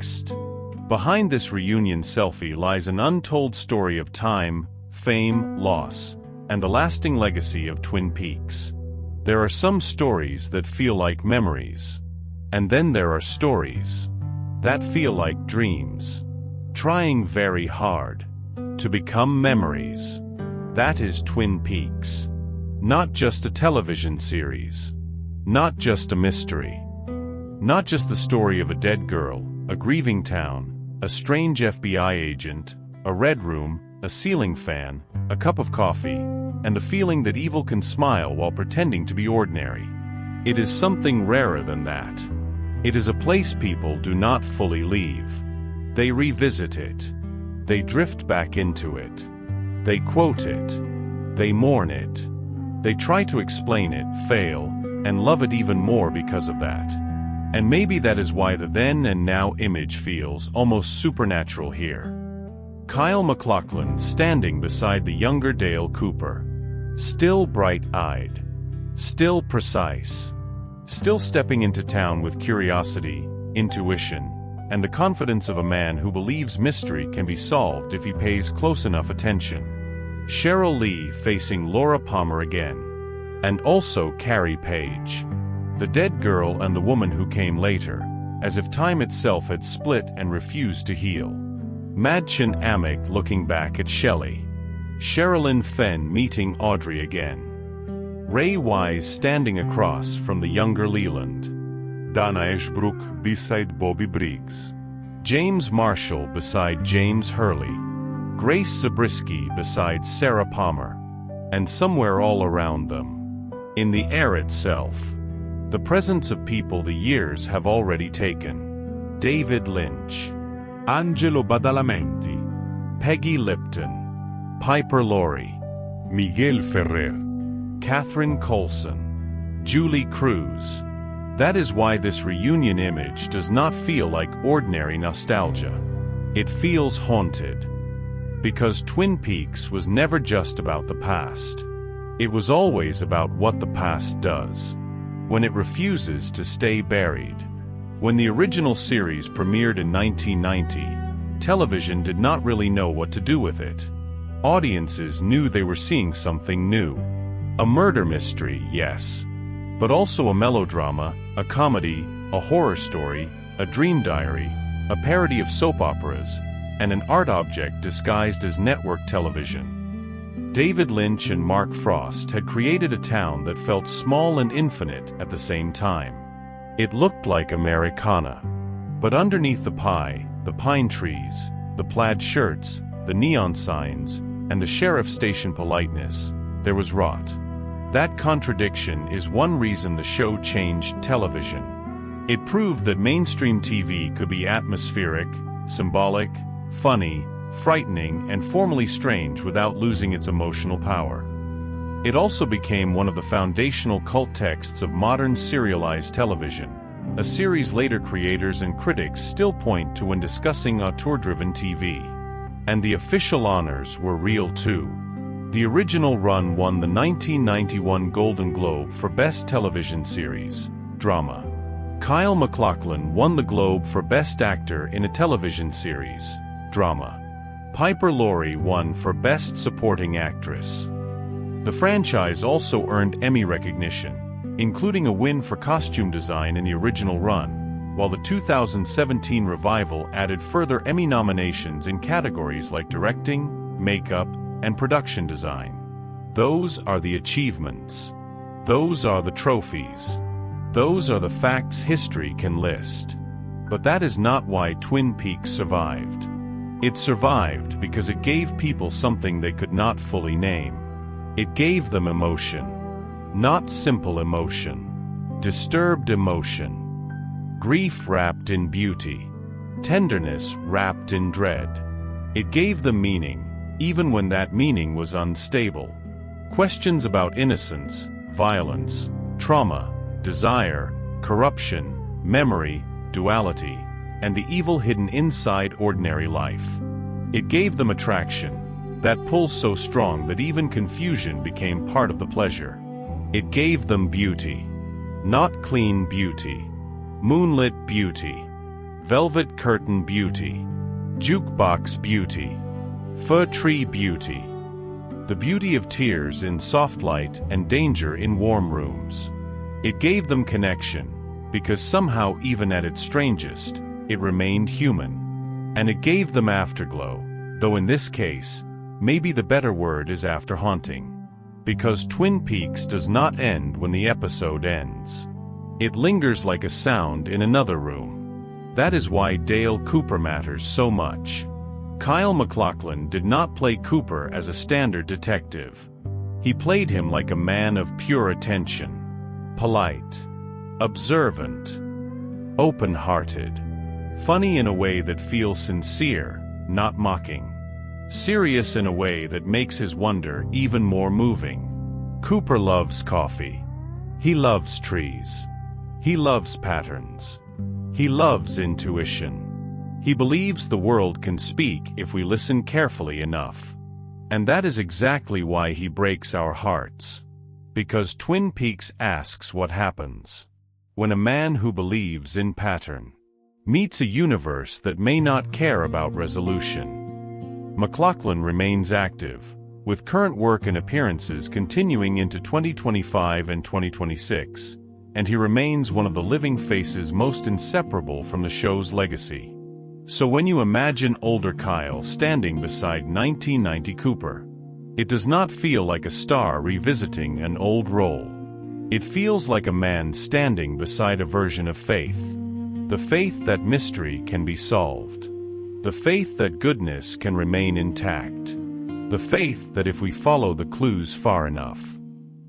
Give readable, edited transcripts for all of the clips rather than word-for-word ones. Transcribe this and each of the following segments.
Next. Behind this reunion selfie lies an untold story of time, fame, loss, and the lasting legacy of Twin Peaks. There are some stories that feel like memories. And then there are stories that feel like dreams, trying very hard to become memories. That is Twin Peaks. Not just a television series. Not just a mystery. Not just the story of a dead girl, a grieving town, a strange FBI agent, a red room, a ceiling fan, a cup of coffee, and the feeling that evil can smile while pretending to be ordinary. It is something rarer than that. It is a place people do not fully leave. They revisit it. They drift back into it. They quote it. They mourn it. They try to explain it, fail, and love it even more because of that. And maybe that is why the then and now image feels almost supernatural here. Kyle MacLachlan standing beside the younger Dale Cooper. Still bright-eyed. Still precise. Still stepping into town with curiosity, intuition, and the confidence of a man who believes mystery can be solved if he pays close enough attention. Cheryl Lee facing Laura Palmer again. And also Carrie Page. The dead girl and the woman who came later, as if time itself had split and refused to heal. Madchen Amick looking back at Shelly. Sherilyn Fenn meeting Audrey again. Ray Wise standing across from the younger Leland. Dana Ashbrook beside Bobby Briggs. James Marshall beside James Hurley. Grace Zabriskie beside Sarah Palmer. And somewhere all around them, in the air itself, the presence of people the years have already taken. David Lynch. Angelo Badalamenti. Peggy Lipton. Piper Laurie. Miguel Ferrer. Catherine Coulson. Julie Cruz. That is why this reunion image does not feel like ordinary nostalgia. It feels haunted. Because Twin Peaks was never just about the past. It was always about what the past does. When it refuses to stay buried. When the original series premiered in 1990, television did not really know what to do with it. Audiences knew they were seeing something new. A murder mystery, yes. But also a melodrama, a comedy, a horror story, a dream diary, a parody of soap operas, and an art object disguised as network television. David Lynch and Mark Frost had created a town that felt small and infinite at the same time. It looked like Americana. But underneath the pie, the pine trees, the plaid shirts, the neon signs, and the sheriff station politeness, there was rot. That contradiction is one reason the show changed television. It proved that mainstream TV could be atmospheric, symbolic, funny, frightening, and formally strange without losing its emotional power. It also became one of the foundational cult texts of modern serialized television, a series later creators and critics still point to when discussing auteur-driven TV. And the official honors were real too. The original run won the 1991 Golden Globe for Best Television Series, Drama. Kyle MacLachlan won the Globe for Best Actor in a Television Series, Drama. Piper Laurie won for Best Supporting Actress. The franchise also earned Emmy recognition, including a win for costume design in the original run, while the 2017 revival added further Emmy nominations in categories like directing, makeup, and production design. Those are the achievements. Those are the trophies. Those are the facts history can list. But that is not why Twin Peaks survived. It survived because it gave people something they could not fully name. It gave them emotion. Not simple emotion. Disturbed emotion. Grief wrapped in beauty. Tenderness wrapped in dread. It gave them meaning, even when that meaning was unstable. Questions about innocence, violence, trauma, desire, corruption, memory, duality, and the evil hidden inside ordinary life. It gave them attraction, that pull so strong that even confusion became part of the pleasure. It gave them beauty. Not clean beauty. Moonlit beauty. velvet curtain beauty, jukebox beauty, fir tree beauty. The beauty of tears in soft light and danger in warm rooms. It gave them connection, because somehow even at its strangest, it remained human. And it gave them afterglow, though in this case, maybe the better word is after-haunting. Because Twin Peaks does not end when the episode ends. It lingers like a sound in another room. That is why Dale Cooper matters so much. Kyle MacLachlan did not play Cooper as a standard detective. He played him like a man of pure attention. Polite. Observant. Open-hearted. Funny in a way that feels sincere, not mocking. Serious in a way that makes his wonder even more moving. Cooper loves coffee. He loves trees. He loves patterns. He loves intuition. He believes the world can speak if we listen carefully enough. And that is exactly why he breaks our hearts. Because Twin Peaks asks what happens when a man who believes in pattern meets a universe that may not care about resolution. MacLachlan remains active, with current work and appearances continuing into 2025 and 2026, and he remains one of the living faces most inseparable from the show's legacy. So when you imagine older Kyle standing beside 1990 Cooper, it does not feel like a star revisiting an old role. It feels like a man standing beside a version of faith. The faith that mystery can be solved. The faith that goodness can remain intact. The faith that if we follow the clues far enough,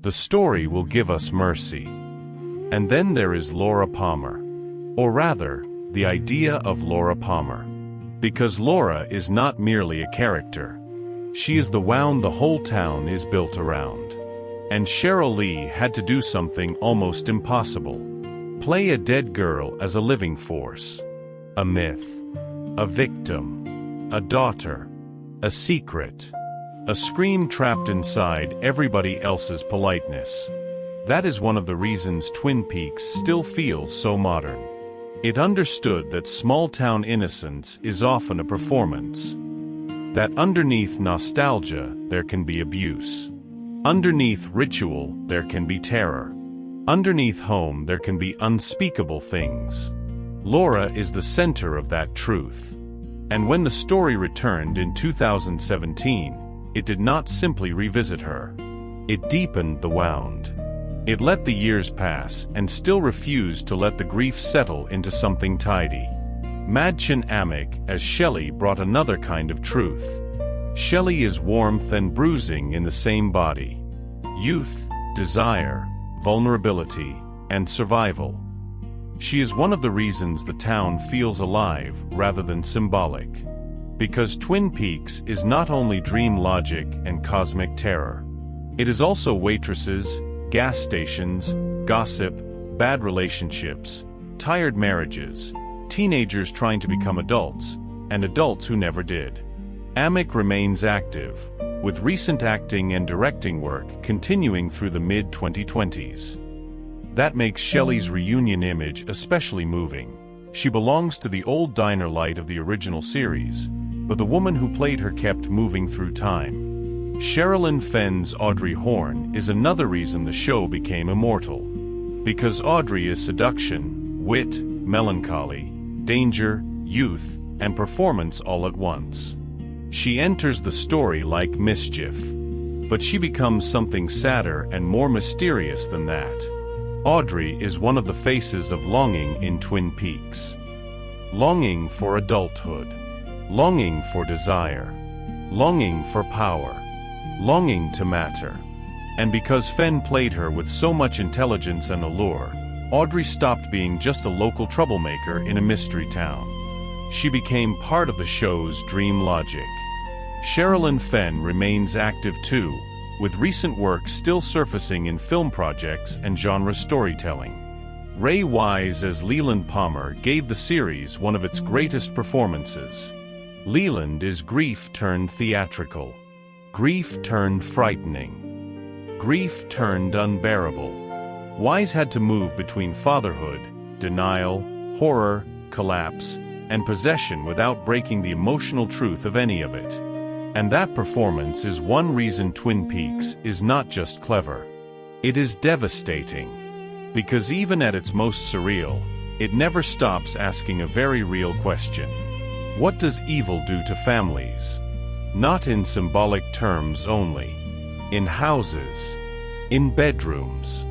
the story will give us mercy. And then there is Laura Palmer. Or rather, the idea of Laura Palmer. Because Laura is not merely a character. She is the wound the whole town is built around. And Cheryl Lee had to do something almost impossible. Play a dead girl as a living force. A myth. A victim. A daughter. A secret. A scream trapped inside everybody else's politeness. That is one of the reasons Twin Peaks still feels so modern. It understood that small-town innocence is often a performance. That underneath nostalgia, there can be abuse. Underneath ritual, there can be terror. Underneath home, there can be unspeakable things. Laura is the center of that truth. And when the story returned in 2017, it did not simply revisit her. It deepened the wound. It let the years pass and still refused to let the grief settle into something tidy. Madchen Amick as Shelly brought another kind of truth. Shelly is warmth and bruising in the same body. Youth, desire, vulnerability, and survival. She is one of the reasons the town feels alive rather than symbolic. Because Twin Peaks is not only dream logic and cosmic terror. It is also waitresses, gas stations, gossip, bad relationships, tired marriages, teenagers trying to become adults, and adults who never did. Amick remains active, with recent acting and directing work continuing through the mid-2020s. That makes Shelly's reunion image especially moving. She belongs to the old diner light of the original series, but the woman who played her kept moving through time. Sherilyn Fenn's Audrey Horne is another reason the show became immortal. Because Audrey is seduction, wit, melancholy, danger, youth, and performance all at once. She enters the story like mischief. But she becomes something sadder and more mysterious than that. Audrey is one of the faces of longing in Twin Peaks. Longing for adulthood. Longing for desire. Longing for power. Longing to matter. And because Fenn played her with so much intelligence and allure, Audrey stopped being just a local troublemaker in a mystery town. She became part of the show's dream logic. Sherilyn Fenn remains active too, with recent work still surfacing in film projects and genre storytelling. Ray Wise as Leland Palmer gave the series one of its greatest performances. Leland is grief turned theatrical. Grief turned frightening. Grief turned unbearable. Wise had to move between fatherhood, denial, horror, collapse, and possession without breaking the emotional truth of any of it. And that performance is one reason Twin Peaks is not just clever. It is devastating. Because even at its most surreal, it never stops asking a very real question. What does evil do to families? Not in symbolic terms only. In houses. In bedrooms.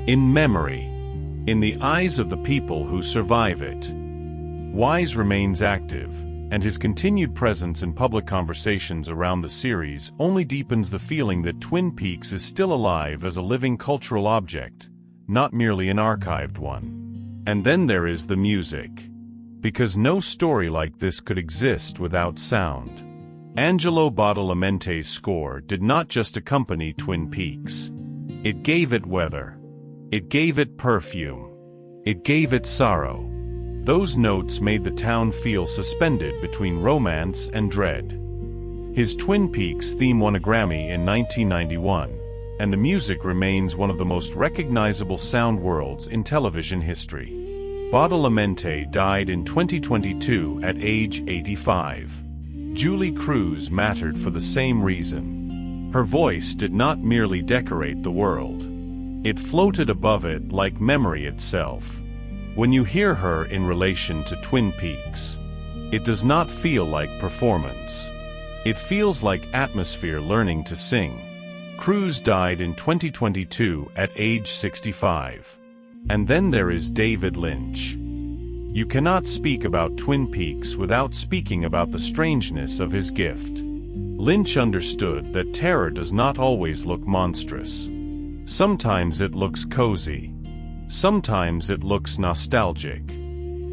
In memory. In the eyes of the people who survive it. Wise remains active, and his continued presence in public conversations around the series only deepens the feeling that Twin Peaks is still alive as a living cultural object, not merely an archived one. And then there is the music. Because no story like this could exist without sound. Angelo Badalamente's score did not just accompany Twin Peaks. It gave it weather. It gave it perfume. It gave it sorrow. Those notes made the town feel suspended between romance and dread. His Twin Peaks theme won a Grammy in 1991, and the music remains one of the most recognizable sound worlds in television history. Badalamente died in 2022 at age 85. Julie Cruz mattered for the same reason. Her voice did not merely decorate the world. It floated above it like memory itself. When you hear her in relation to Twin Peaks, it does not feel like performance. It feels like atmosphere learning to sing. Cruz died in 2022 at age 65. And then there is David Lynch. You cannot speak about Twin Peaks without speaking about the strangeness of his gift. Lynch understood that terror does not always look monstrous. Sometimes it looks cozy. Sometimes it looks nostalgic.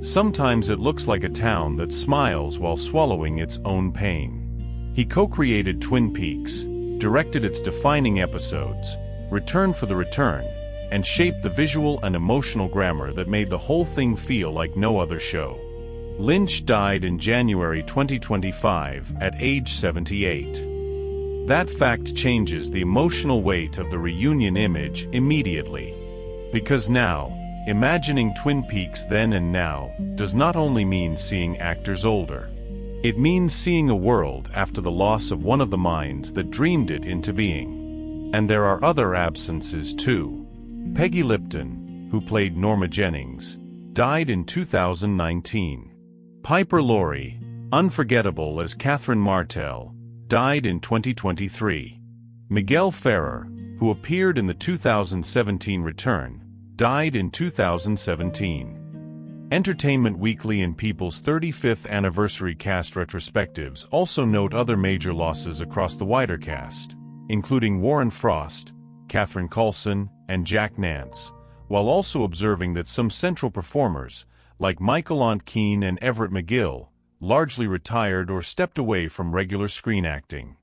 Sometimes it looks like a town that smiles while swallowing its own pain. He co-created Twin Peaks, directed its defining episodes, returned for the return, and shaped the visual and emotional grammar that made the whole thing feel like no other show. Lynch died in January 2025 at age 78. That fact changes the emotional weight of the reunion image immediately. Because now, imagining Twin Peaks then and now does not only mean seeing actors older. It means seeing a world after the loss of one of the minds that dreamed it into being. And there are other absences too. Peggy Lipton, who played Norma Jennings, died in 2019. Piper Laurie, unforgettable as Catherine Martell, died in 2023. Miguel Ferrer, who appeared in the 2017 return, died in 2017. Entertainment Weekly and People's 35th anniversary cast retrospectives also note other major losses across the wider cast, including Warren Frost, Catherine Coulson, and Jack Nance, while also observing that some central performers, like Michael Aunt Keane and Everett McGill, largely retired or stepped away from regular screen acting.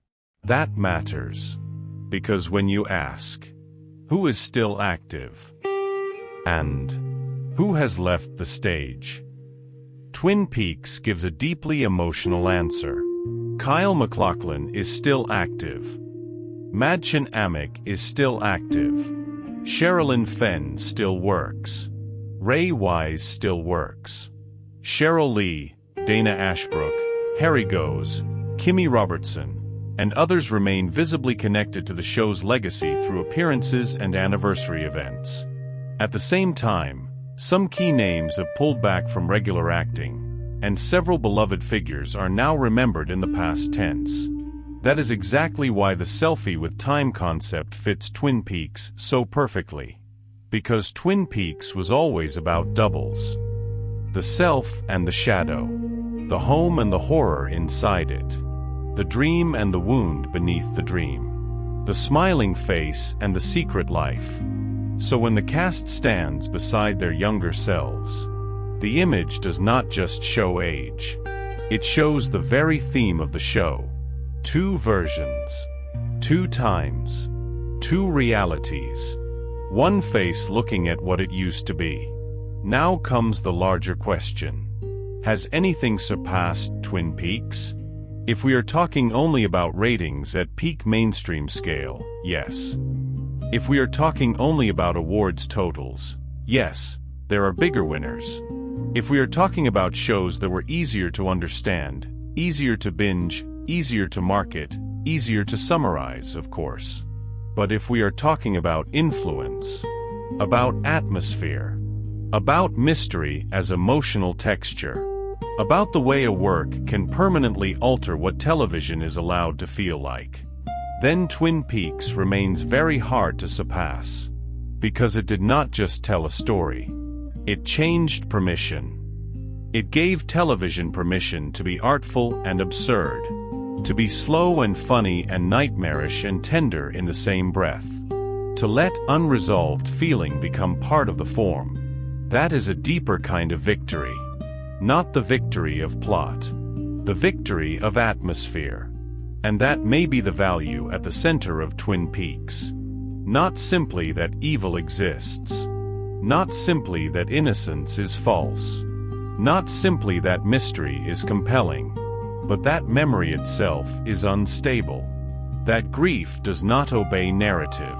That matters. Because when you ask, who is still active? And who has left the stage? Twin Peaks gives a deeply emotional answer. Kyle MacLachlan is still active. Madchen Amick is still active. Sherilyn Fenn still works. Ray Wise still works. Cheryl Lee, Dana Ashbrook, Harry Goes, Kimmy Robertson, and others remain visibly connected to the show's legacy through appearances and anniversary events. At the same time, some key names have pulled back from regular acting, and several beloved figures are now remembered in the past tense. That is exactly why the selfie with time concept fits Twin Peaks so perfectly. Because Twin Peaks was always about doubles. The self and the shadow. The home and the horror inside it. The dream and the wound beneath the dream. The smiling face and the secret life. So when the cast stands beside their younger selves, the image does not just show age. It shows the very theme of the show. Two versions. Two times. Two realities. One face looking at what it used to be. Now comes the larger question. Has anything surpassed Twin Peaks? If we are talking only about ratings at peak mainstream scale, yes. If we are talking only about awards totals, yes, there are bigger winners. If we are talking about shows that were easier to understand, easier to binge, easier to market, easier to summarize, of course. But if we are talking about influence, about atmosphere, about mystery as emotional texture, about the way a work can permanently alter what television is allowed to feel like, then Twin Peaks remains very hard to surpass. Because it did not just tell a story. It changed permission. It gave television permission to be artful and absurd, to be slow and funny and nightmarish and tender in the same breath, to let unresolved feeling become part of the form. That is a deeper kind of victory. Not the victory of plot, the victory of atmosphere. And that may be the value at the center of Twin Peaks. Not simply that evil exists. Not simply that innocence is false. Not simply that mystery is compelling. But that memory itself is unstable. That grief does not obey narrative.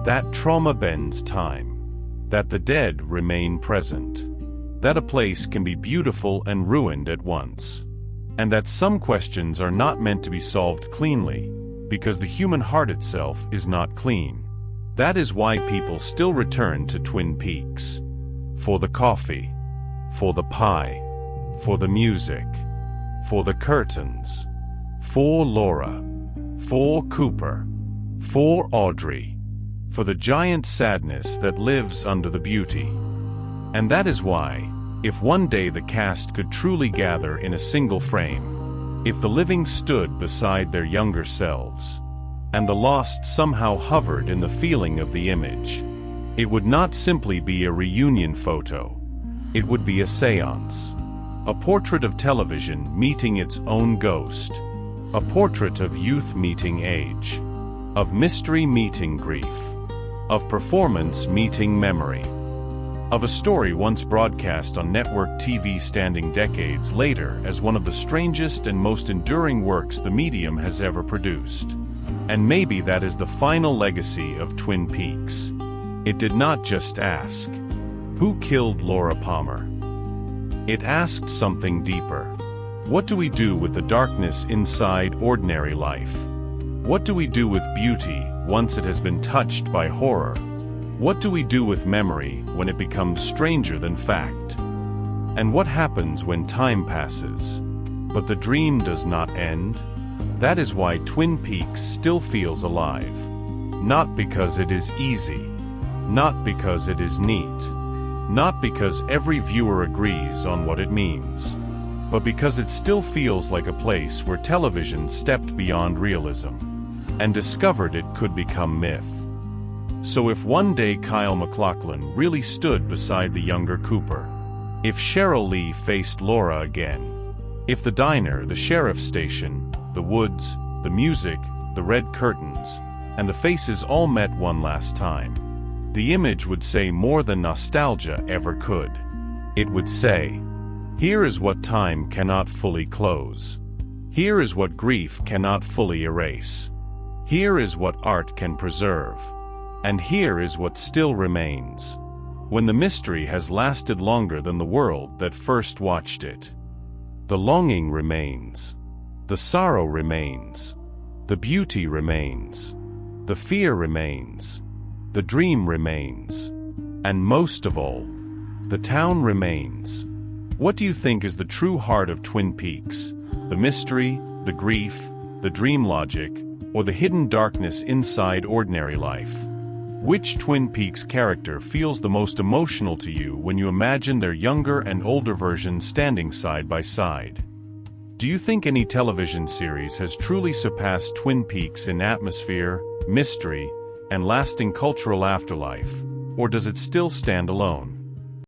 That trauma bends time. That the dead remain present. That a place can be beautiful and ruined at once. And that some questions are not meant to be solved cleanly, because the human heart itself is not clean. That is why people still return to Twin Peaks. For the coffee. For the pie. For the music. For the curtains. For Laura. For Cooper. For Audrey. For the giant sadness that lives under the beauty. And that is why, if one day the cast could truly gather in a single frame, if the living stood beside their younger selves, and the lost somehow hovered in the feeling of the image, it would not simply be a reunion photo. It would be a seance. A portrait of television meeting its own ghost. A portrait of youth meeting age. Of mystery meeting grief. Of performance meeting memory. Of a story once broadcast on network TV standing decades later as one of the strangest and most enduring works the medium has ever produced. And maybe that is the final legacy of Twin Peaks. It did not just ask, who killed Laura Palmer? It asked something deeper. What do we do with the darkness inside ordinary life? What do we do with beauty once it has been touched by horror? What do we do with memory when it becomes stranger than fact? And what happens when time passes, but the dream does not end? That is why Twin Peaks still feels alive. Not because it is easy. Not because it is neat. Not because every viewer agrees on what it means. But because it still feels like a place where television stepped beyond realism and discovered it could become myth. So if one day Kyle MacLachlan really stood beside the younger Cooper, if Cheryl Lee faced Laura again, if the diner, the sheriff's station, the woods, the music, the red curtains, and the faces all met one last time, the image would say more than nostalgia ever could. It would say, here is what time cannot fully close. Here is what grief cannot fully erase. Here is what art can preserve. And here is what still remains. When the mystery has lasted longer than the world that first watched it. The longing remains. The sorrow remains. The beauty remains. The fear remains. The dream remains. And most of all, the town remains. What do you think is the true heart of Twin Peaks? The mystery, the grief, the dream logic, or the hidden darkness inside ordinary life? Which Twin Peaks character feels the most emotional to you when you imagine their younger and older versions standing side by side? Do you think any television series has truly surpassed Twin Peaks in atmosphere, mystery, and lasting cultural afterlife, or does it still stand alone?